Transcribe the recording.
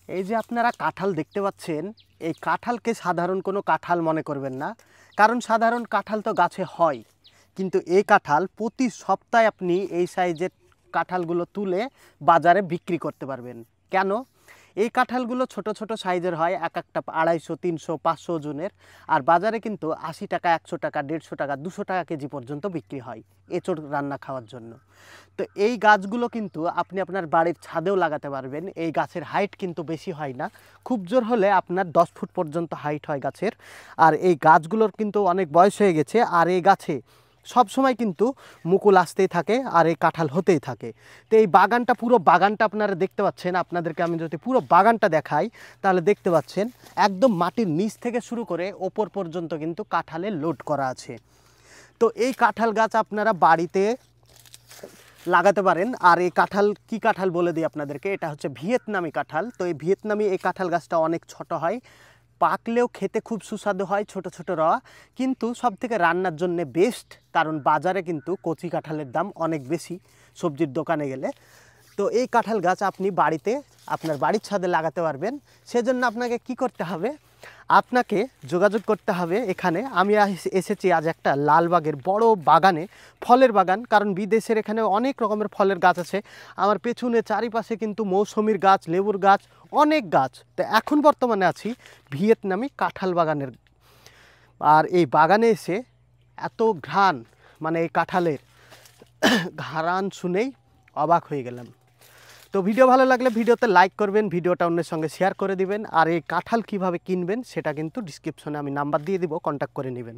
এই যে আপনারা কাঁঠাল দেখতে পাচ্ছেন, এই কাঁঠালকে সাধারণ কোনো কাঁঠাল মনে করবেন না, কারণ সাধারণ কাঁঠাল তো গাছে হয়, কিন্তু এই কাঁঠাল প্রতি সপ্তাহে আপনি এই সাইজের কাঁঠালগুলো তুলে বাজারে বিক্রি করতে পারবেন। কেন? এই কাঁঠালগুলো ছোট ছোট সাইজের হয়, এক একটা 250, 300, 500 ওজনের। আর বাজারে কিন্তু 80 টাকা, 100 টাকা, 150 টাকা, 200 টাকা কেজি পর্যন্ত বিক্রি হয় এঁচোড় রান্না খাওয়ার জন্য। তো এই গাছগুলো কিন্তু আপনি আপনার বাড়ির ছাদেও লাগাতে পারবেন। এই গাছের হাইট কিন্তু বেশি হয় না, খুব জোর হলে আপনার 10 ফুট পর্যন্ত হাইট হয় গাছের। আর এই গাছগুলোর কিন্তু অনেক বয়স হয়ে গেছে, আর এই গাছে সব সময় কিন্তু মুকুল আসতেই থাকে আর এই কাঁঠাল হতেই থাকে। তো এই বাগানটা, পুরো বাগানটা আপনারা দেখতে পাচ্ছেন। আপনাদেরকে আমি যদি পুরো বাগানটা দেখাই তাহলে দেখতে পাচ্ছেন একদম মাটির নিচ থেকে শুরু করে ওপর পর্যন্ত কিন্তু কাঁঠালে লোড করা আছে। তো এই কাঁঠাল গাছ আপনারা বাড়িতে লাগাতে পারেন। আর এই কাঁঠাল কি কাঁঠাল বলে দিই আপনাদেরকে, এটা হচ্ছে ভিয়েতনামি কাঁঠাল। তো এই ভিয়েতনামি এই কাঁঠাল গাছটা অনেক ছোট হয়, পাকলেও খেতে খুব সুস্বাদু হয়, ছোট ছোট রওয়া, কিন্তু সবথেকে রান্নার জন্য বেস্ট, কারণ বাজারে কিন্তু কচি কাঁঠালের দাম অনেক বেশি সবজির দোকানে গেলে। তো এই কাঁঠাল গাছ আপনি বাড়িতে আপনার বাড়ির ছাদে লাগাতে পারবেন। সেজন্য আপনাকে কি করতে হবে, আপনাকে যোগাযোগ করতে হবে এখানে। আমি এসেছি আজ একটা লালবাগের বড় বাগানে, ফলের বাগান, কারণ বিদেশের এখানে অনেক রকমের ফলের গাছ আছে। আমার পেছনে চারিপাশে কিন্তু মৌসুমির গাছ, লেবুর গাছ, অনেক গাছ। তো এখন বর্তমানে আছি ভিয়েতনামি কাঁঠাল বাগানের। আর এই বাগানে এসে এত ঘ্রাণ, মানে এই কাঁঠালের ঘ্রাণ শুনেই অবাক হয়ে গেলাম। তো ভিডিও ভালো লাগলে ভিডিওতে লাইক করবেন, ভিডিওটা অন্যের সঙ্গে শেয়ার করে দিবেন। আর এই কাঁঠাল কিভাবে কিনবেন সেটা কিন্তু ডিসক্রিপশনে আমি নাম্বার দিয়ে দিব, কন্ট্যাক্ট করে নেবেন।